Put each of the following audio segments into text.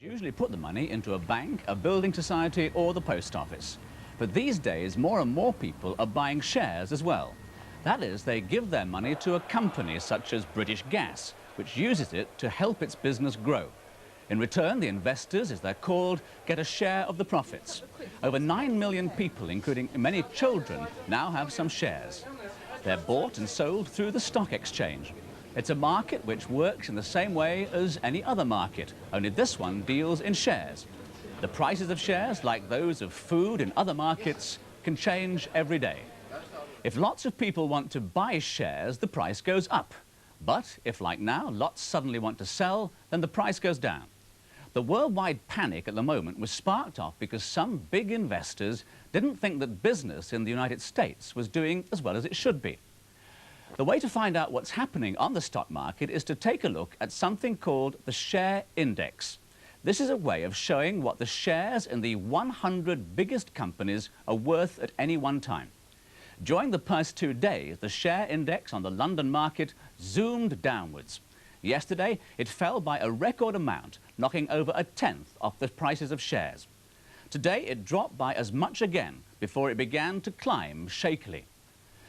Usually put the money into a bank, a building society or the post office. But these days, more and more people are buying shares as well. That is, they give their money to a company such as British Gas, which uses it to help its business grow. In return, the investors, as they're called, get a share of the profits. Over 9 million people, including many children, now have some shares. They're bought and sold through the stock exchange. It's a market which works in the same way as any other market, only this one deals in shares. The prices of shares, like those of food in other markets, can change every day. If lots of people want to buy shares, the price goes up. But if, like now, lots suddenly want to sell, then the price goes down. The worldwide panic at the moment was sparked off because some big investors didn't think that business in the United States was doing as well as it should be. The way to find out what's happening on the stock market is to take a look at something called the share index. This is a way of showing what the shares in the 100 biggest companies are worth at any one time. During the past 2 days, the share index on the London market zoomed downwards. Yesterday, it fell by a record amount, knocking over a tenth off the prices of shares. Today, it dropped by as much again before it began to climb shakily.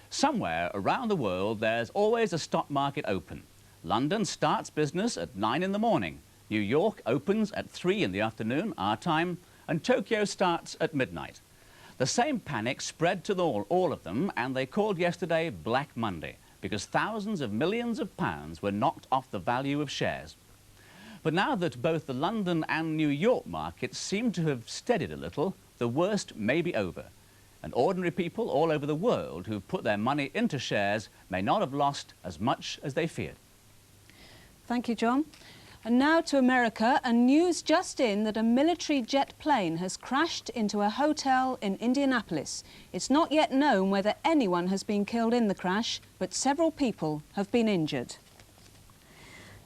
Somewhere around the world, there's always a stock market open. London starts business at 9 in the morning. New York opens at 3 in the afternoon, our time, and Tokyo starts at midnight. The same panic spread to all of them, and they called yesterday Black Monday, because thousands of millions of pounds were knocked off the value of shares. But now that both the London and New York markets seem to have steadied a little, the worst may be over. And ordinary people all over the world who've put their money into shares may not have lost as much as they feared. Thank you, John. And now to America, and news just in that a military jet plane has crashed into a hotel in Indianapolis. It's not yet known whether anyone has been killed in the crash, but several people have been injured.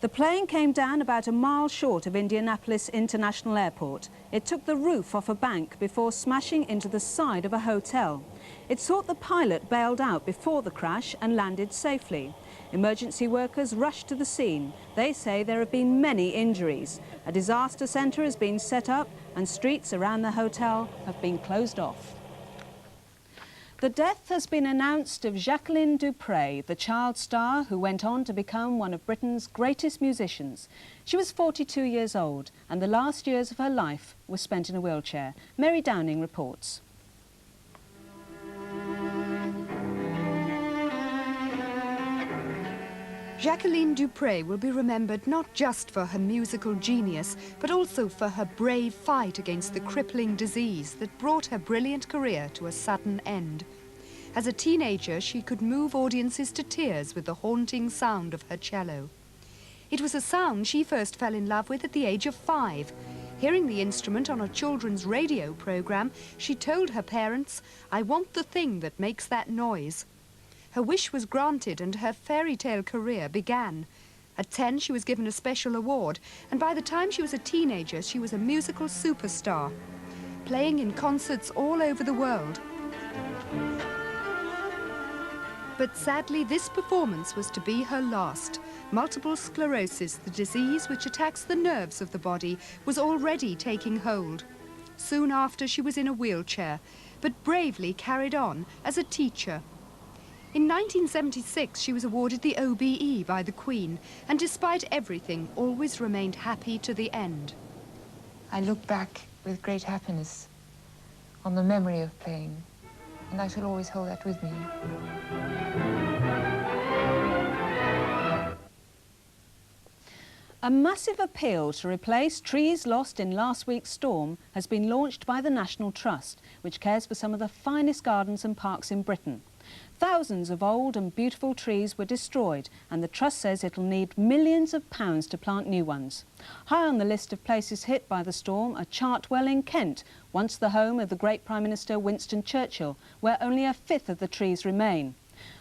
The plane came down about a mile short of Indianapolis International Airport. It took the roof off a bank before smashing into the side of a hotel. It's thought the pilot bailed out before the crash and landed safely. Emergency workers rushed to the scene. They say there have been many injuries. A disaster centre has been set up and streets around the hotel have been closed off. The death has been announced of Jacqueline du Pré, the child star who went on to become one of Britain's greatest musicians. She was 42 years old and the last years of her life were spent in a wheelchair. Mary Downing reports. Jacqueline du Pré will be remembered not just for her musical genius, but also for her brave fight against the crippling disease that brought her brilliant career to a sudden end. As a teenager, she could move audiences to tears with the haunting sound of her cello. It was a sound she first fell in love with at the age of 5. Hearing the instrument on a children's radio program, she told her parents, "I want the thing that makes that noise." Her wish was granted and her fairy tale career began. At 10, she was given a special award, and by the time she was a teenager, she was a musical superstar, playing in concerts all over the world. But sadly, this performance was to be her last. Multiple sclerosis, the disease which attacks the nerves of the body, was already taking hold. Soon after, she was in a wheelchair, but bravely carried on as a teacher. In 1976, she was awarded the OBE by the Queen, and despite everything, always remained happy to the end. I look back with great happiness on the memory of playing, and I shall always hold that with me. A massive appeal to replace trees lost in last week's storm has been launched by the National Trust, which cares for some of the finest gardens and parks in Britain. Thousands of old and beautiful trees were destroyed, and the Trust says it'll need millions of pounds to plant new ones. High on the list of places hit by the storm are Chartwell in Kent, once the home of the great Prime Minister Winston Churchill, where only a fifth of the trees remain.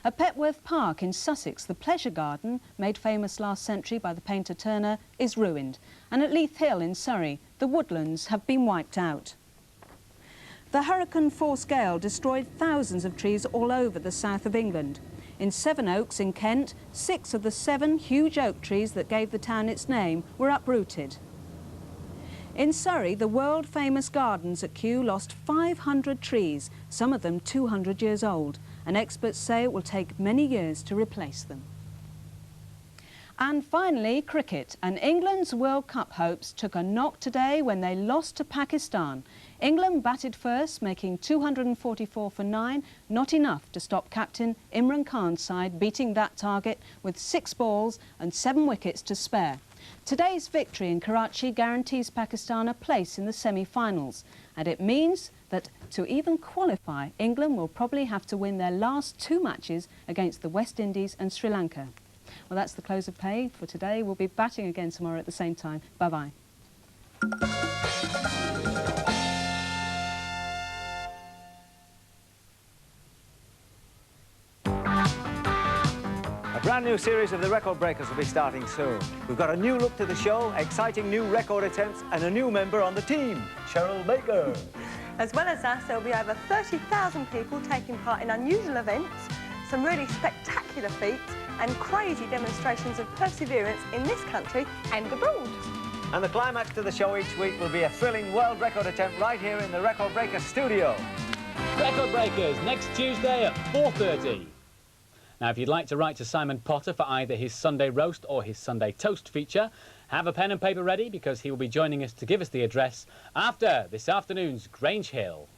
At Petworth Park in Sussex, the pleasure garden, made famous last century by the painter Turner, is ruined. And at Leith Hill in Surrey, the woodlands have been wiped out. The hurricane-force gale destroyed thousands of trees all over the south of England. In Sevenoaks in Kent, 6 of the 7 huge oak trees that gave the town its name were uprooted. In Surrey, the world-famous gardens at Kew lost 500 trees, some of them 200 years old, and experts say it will take many years to replace them. And finally, cricket. And England's World Cup hopes took a knock today when they lost to Pakistan. England batted first, making 244 for 9, not enough to stop captain Imran Khan's side beating that target with 6 balls and 7 wickets to spare. Today's victory in Karachi guarantees Pakistan a place in the semi-finals, and it means that to even qualify, England will probably have to win their last 2 matches against the West Indies and Sri Lanka. Well, that's the close of play for today. We'll be batting again tomorrow at the same time. Bye-bye. A brand new series of the Record Breakers will be starting soon. We've got a new look to the show, exciting new record attempts and a new member on the team, Cheryl Baker. As well as us, there'll be over 30,000 people taking part in unusual events, some really spectacular feats and crazy demonstrations of perseverance in this country and abroad. And the climax to the show each week will be a thrilling world record attempt right here in the Record Breakers studio. Record Breakers, next Tuesday at 4:30. Now, if you'd like to write to Simon Potter for either his Sunday Roast or his Sunday Toast feature, have a pen and paper ready because he will be joining us to give us the address after this afternoon's Grange Hill.